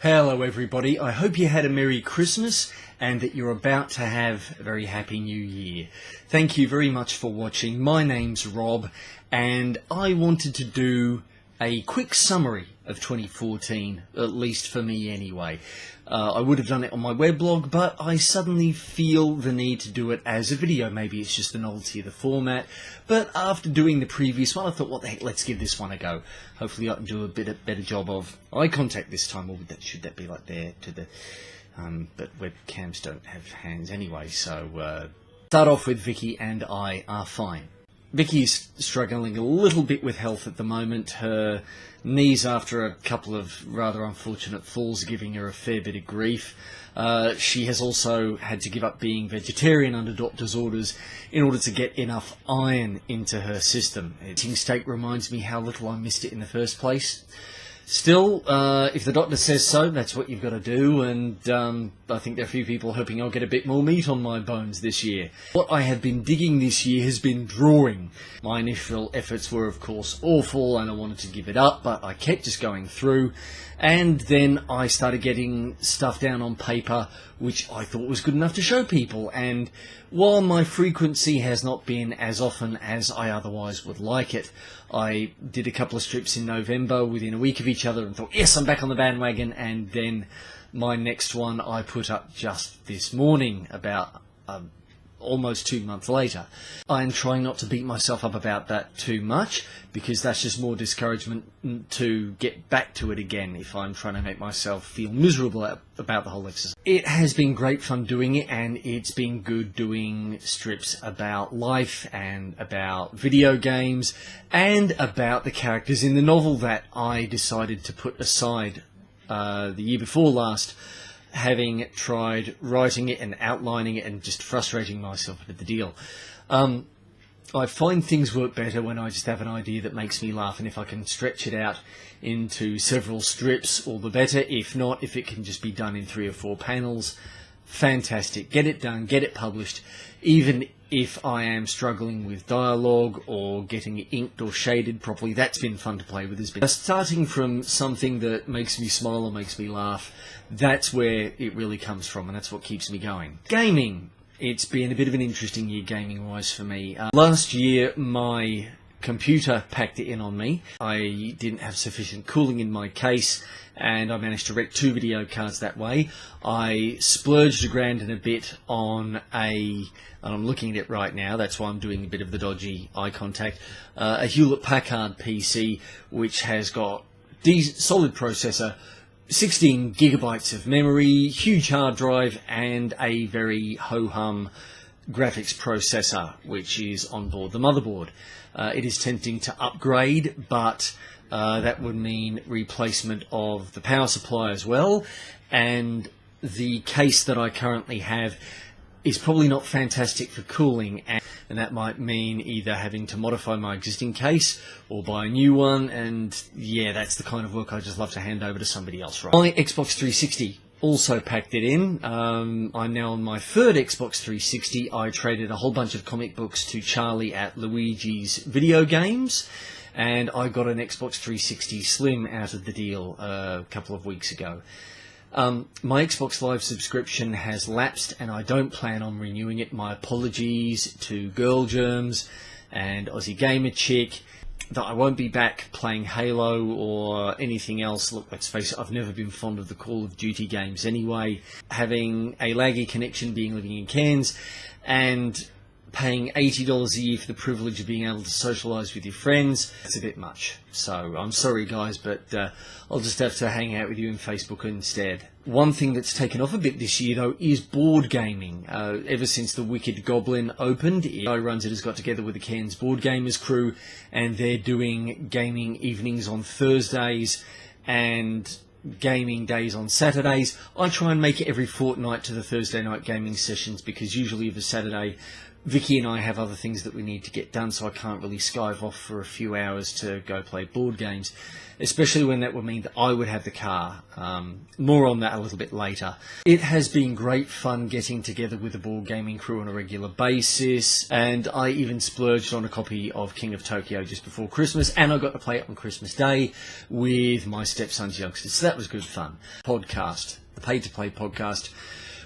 Hello everybody, I hope you had a Merry Christmas and that you're about to have a very Happy New Year. Thank you very much for watching. My name's Rob and I wanted to do a quick summary of 2014, at least for me anyway. I would have done it on my weblog, but I suddenly feel the need to do it as a video. Maybe it's just the novelty of the format, but after doing the previous one I thought, what the heck, let's give this one a go. Hopefully I can do a better job of eye contact this time, or should that be like there to the... but webcams don't have hands anyway, so start off with Vicky and I are fine. Vicky's struggling a little bit with health at the moment. Her knees, after a couple of rather unfortunate falls, are giving her a fair bit of grief. She has also had to give up being vegetarian under doctor's orders in order to get enough iron into her system. Eating steak reminds me how little I missed it in the first place. Still, if the doctor says so, that's what you've got to do, and I think there are a few people hoping I'll get a bit more meat on my bones this year. What I have been digging this year has been drawing. My initial efforts were, of course, awful, and I wanted to give it up, but I kept just going through, and then I started getting stuff down on paper which I thought was good enough to show people, and while my frequency has not been as often as I otherwise would like it, I did a couple of strips in November within a week of each other and thought, yes, I'm back on the bandwagon, and then my next one I put up just this morning, about almost 2 months later. I'm trying not to beat myself up about that too much, because that's just more discouragement to get back to it again if I'm trying to make myself feel miserable about the whole exercise. It has been great fun doing it, and it's been good doing strips about life and about video games and about the characters in the novel that I decided to put aside the year before last, having tried writing it and outlining it and just frustrating myself with the deal. I find things work better when I just have an idea that makes me laugh, and if I can stretch it out into several strips, all the better. If not, if it can just be done in 3 or 4 panels, fantastic. Get it done, get it published. Even if I am struggling with dialogue or getting it inked or shaded properly, that's been fun to play with. Starting from something that makes me smile or makes me laugh, that's where it really comes from, and that's what keeps me going. Gaming. It's been a bit of an interesting year gaming-wise for me. Last year, my computer packed it in on me. I didn't have sufficient cooling in my case, and I managed to wreck 2 video cards that way. I splurged $1,000 and a bit on and I'm looking at it right now, that's why I'm doing a bit of the dodgy eye contact, a Hewlett-Packard PC, which has got solid processor, 16 gigabytes of memory, huge hard drive, and a very ho-hum graphics processor, which is on board the motherboard. It is tempting to upgrade, but that would mean replacement of the power supply as well, and the case that I currently have is probably not fantastic for cooling, and that might mean either having to modify my existing case or buy a new one, and yeah, that's the kind of work I just love to hand over to somebody else. Right. My Xbox 360 also packed it in. I'm now on my 3rd Xbox 360. I traded a whole bunch of comic books to Charlie at Luigi's Video Games, and I got an Xbox 360 Slim out of the deal a couple of weeks ago. My Xbox Live subscription has lapsed, and I don't plan on renewing it. My apologies to Girl Germs and Aussie Gamer Chick that I won't be back playing Halo or anything else. Look, let's face it, I've never been fond of the Call of Duty games anyway. Having a laggy connection, being living in Cairns, and paying $80 a year for the privilege of being able to socialise with your friends, it's a bit much. So I'm sorry guys, but I'll just have to hang out with you in Facebook instead. One thing that's taken off a bit this year though is board gaming. Ever since the Wicked Goblin opened, I Runs It has got together with the Cairns Board Gamers crew, and they're doing gaming evenings on Thursdays and gaming days on Saturdays. I try and make it every fortnight to the Thursday night gaming sessions, because usually of a Saturday Vicky and I have other things that we need to get done, so I can't really skive off for a few hours to go play board games, especially when that would mean that I would have the car. More on that a little bit later. It has been great fun getting together with the board gaming crew on a regular basis, and I even splurged on a copy of King of Tokyo just before Christmas, and I got to play it on Christmas Day with my stepson's youngsters, so that was good fun. Podcast, the Pay to Play podcast,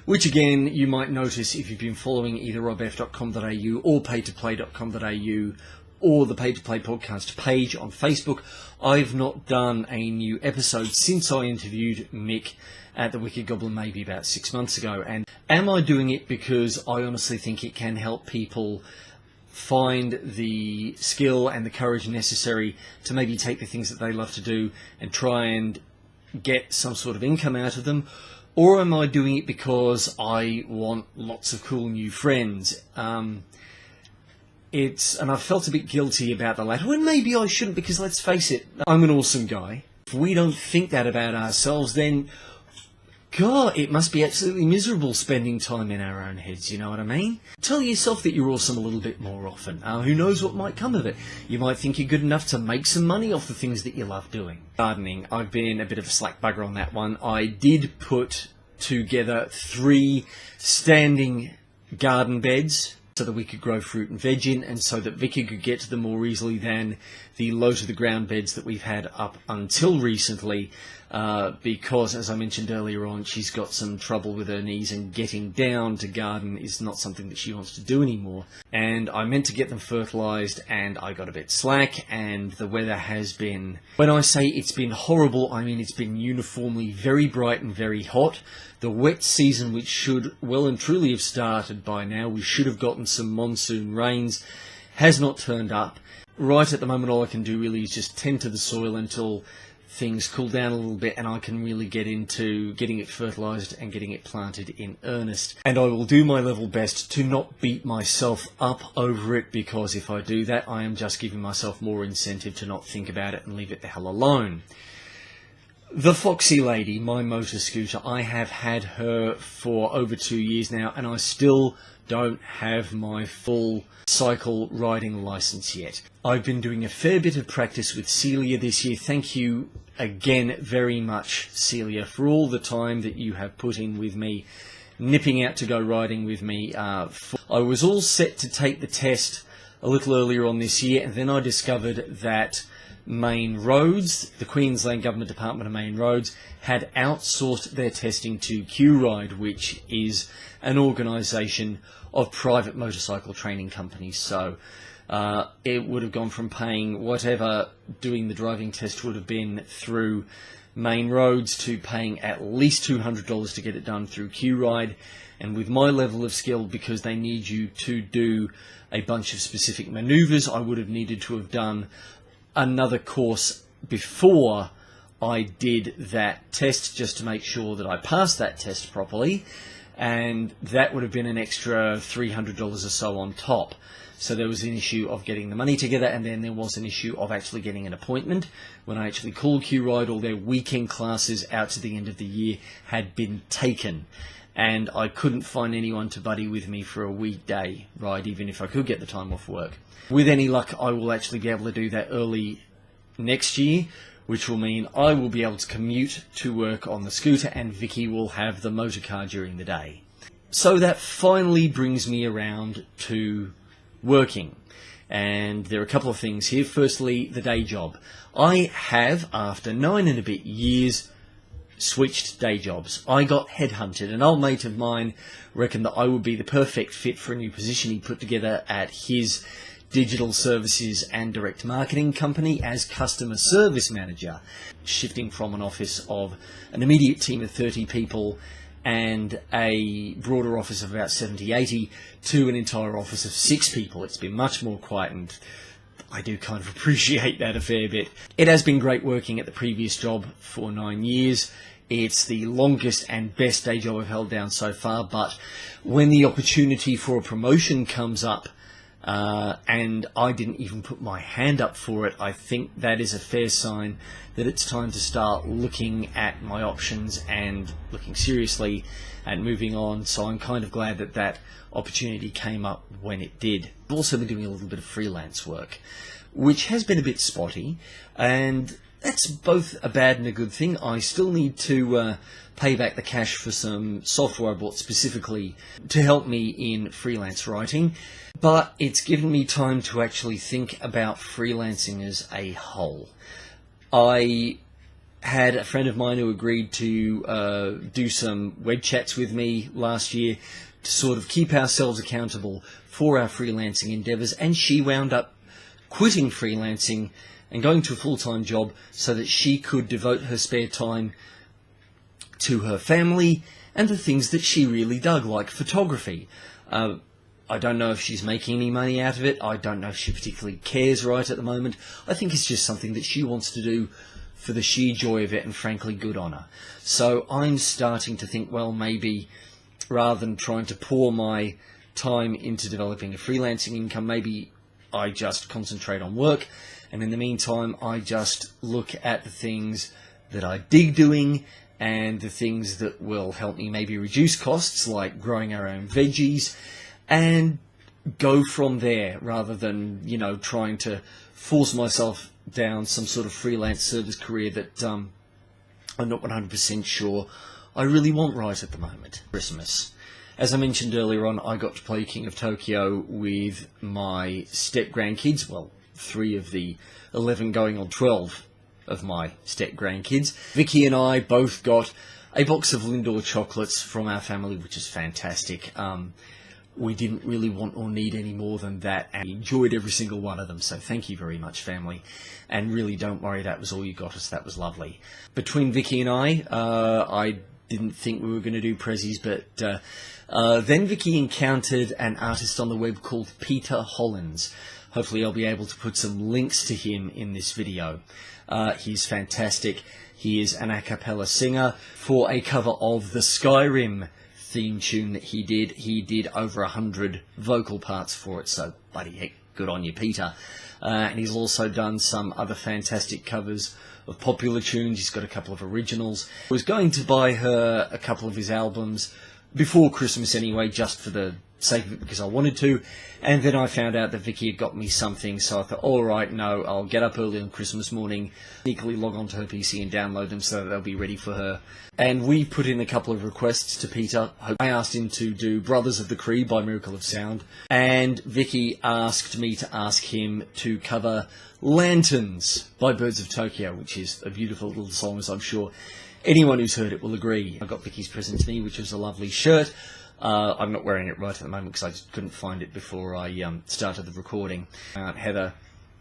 which again you might notice if you've been following either robf.com.au or paytoplay.com.au or the Pay to Play podcast page on Facebook. I've not done a new episode since I interviewed Mick at the Wicked Goblin maybe about 6 months ago. And am I doing it because I honestly think it can help people find the skill and the courage necessary to maybe take the things that they love to do and try and get some sort of income out of them? Or am I doing it because I want lots of cool new friends? And I've felt a bit guilty about the latter. Well, maybe I shouldn't, because let's face it, I'm an awesome guy. If we don't think that about ourselves, then, God, it must be absolutely miserable spending time in our own heads, you know what I mean? Tell yourself that you're awesome a little bit more often. Who knows what might come of it? You might think you're good enough to make some money off the things that you love doing. Gardening, I've been a bit of a slack bugger on that one. I did put together 3 standing garden beds so that we could grow fruit and veg in, and so that Vicky could get to them more easily than the low-to-the-ground beds that we've had up until recently, because, as I mentioned earlier on, she's got some trouble with her knees, and getting down to garden is not something that she wants to do anymore. And I meant to get them fertilised, and I got a bit slack, and the weather has been... When I say it's been horrible, I mean it's been uniformly very bright and very hot. The wet season, which should well and truly have started by now, we should have gotten some monsoon rains, has not turned up. Right at the moment, all I can do really is just tend to the soil until things cool down a little bit and I can really get into getting it fertilised and getting it planted in earnest. And I will do my level best to not beat myself up over it, because if I do that, I am just giving myself more incentive to not think about it and leave it the hell alone. The Foxy Lady, my motor scooter, I have had her for over 2 years now, and I still don't have my full cycle riding licence yet. I've been doing a fair bit of practice with Celia this year. Thank you again very much, Celia, for all the time that you have put in with me, nipping out to go riding with me. I was all set to take the test a little earlier on this year, and then I discovered that Main Roads, the Queensland Government Department of Main Roads, had outsourced their testing to QRide, which is an organisation of private motorcycle training companies. So it would have gone from paying whatever doing the driving test would have been through Main Roads to paying at least $200 to get it done through QRide. And with my level of skill, because they need you to do a bunch of specific manoeuvres, I would have needed to have done another course before I did that test, just to make sure that I passed that test properly, and that would have been an extra $300 or so on top. So there was an issue of getting the money together, and then there was an issue of actually getting an appointment. When I actually called QRide, all their weekend classes out to the end of the year had been taken, and I couldn't find anyone to buddy with me for a weekday ride, even if I could get the time off work. With any luck, I will actually be able to do that early next year, which will mean I will be able to commute to work on the scooter, and Vicky will have the motor car during the day. So that finally brings me around to working. And there are a couple of things here. Firstly, the day job. I have, after 9 and a bit years, switched day jobs. I got headhunted. An old mate of mine reckoned that I would be the perfect fit for a new position he put together at his digital services and direct marketing company as customer service manager, shifting from an office of an immediate team of 30 people and a broader office of about 70, 80 to an entire office of 6 people. It's been much more quiet, and I do kind of appreciate that a fair bit. It has been great working at the previous job for 9 years. It's the longest and best day job I've held down so far, but when the opportunity for a promotion comes up and I didn't even put my hand up for it. I think that is a fair sign that it's time to start looking at my options and looking seriously at moving on. So I'm kind of glad that that opportunity came up when it did. I've also been doing a little bit of freelance work, which has been a bit spotty, and that's both a bad and a good thing. I still need to pay back the cash for some software I bought specifically to help me in freelance writing, but it's given me time to actually think about freelancing as a whole. I had a friend of mine who agreed to do some web chats with me last year to sort of keep ourselves accountable for our freelancing endeavours, and she wound up quitting freelancing and going to a full-time job so that she could devote her spare time to her family and the things that she really dug, like photography. I don't know if she's making any money out of it. I don't know if she particularly cares right at the moment. I think it's just something that she wants to do for the sheer joy of it, and frankly, good on her. So I'm starting to think, well, maybe rather than trying to pour my time into developing a freelancing income, maybe I just concentrate on work, and in the meantime I just look at the things that I dig doing and the things that will help me maybe reduce costs, like growing our own veggies, and go from there rather than, you know, trying to force myself down some sort of freelance service career that I'm not 100% sure I really want right at the moment. Christmas. As I mentioned earlier on, I got to play King of Tokyo with my step-grandkids, well, 3 of the 11 going on 12 of my step-grandkids. Vicky and I both got a box of Lindor chocolates from our family, which is fantastic. We didn't really want or need any more than that, and enjoyed every single one of them, so thank you very much, family. And really, don't worry, that was all you got us. That was lovely. Between Vicky and I didn't think we were going to do prezzies, but then Vicky encountered an artist on the web called Peter Hollins. Hopefully I'll be able to put some links to him in this video. He's fantastic. He is an a cappella singer. For a cover of the Skyrim theme tune that he did over 100 vocal parts for it, so bloody heck, good on you, Peter. And he's also done some other fantastic covers of popular tunes. He's got a couple of originals. I was going to buy her a couple of his albums before Christmas anyway, just for the sake of it, because I wanted to, and then I found out that Vicky had got me something, so I thought, alright, no, I'll get up early on Christmas morning, sneakily log onto her PC and download them so that they'll be ready for her. And we put in a couple of requests to Peter. I asked him to do Brothers of the Creed by Miracle of Sound, and Vicky asked me to ask him to cover Lanterns by Birds of Tokyo, which is a beautiful little song, as I'm sure anyone who's heard it will agree. I got Vicky's present to me, which was a lovely shirt. I'm not wearing it right at the moment because I just couldn't find it before I started the recording. Heather,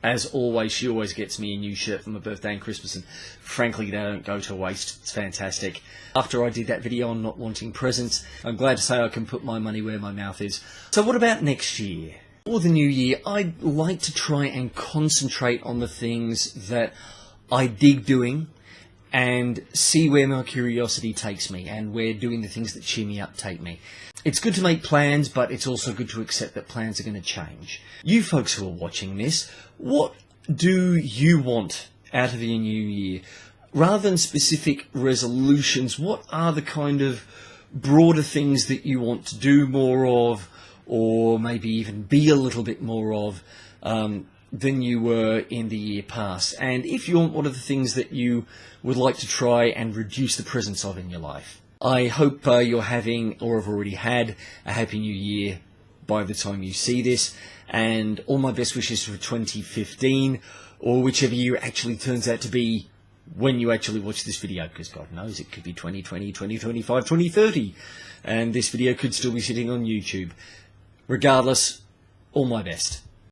as always, she always gets me a new shirt for my birthday and Christmas, and frankly they don't go to waste. It's fantastic. After I did that video on not wanting presents, I'm glad to say I can put my money where my mouth is. So what about next year? For the new year, I'd like to try and concentrate on the things that I dig doing, and see where my curiosity takes me, and where doing the things that cheer me up take me. It's good to make plans, but it's also good to accept that plans are going to change. You folks who are watching this, what do you want out of your new year? Rather than specific resolutions, what are the kind of broader things that you want to do more of, or maybe even be a little bit more of, than you were in the year past? And if you want, what are the things that you would like to try and reduce the presence of in your life? I hope you're having, or have already had, a happy new year by the time you see this, and all my best wishes for 2015, or whichever year actually turns out to be when you actually watch this video, because God knows it could be 2020, 2025, 2030, and this video could still be sitting on YouTube. Regardless, all my best.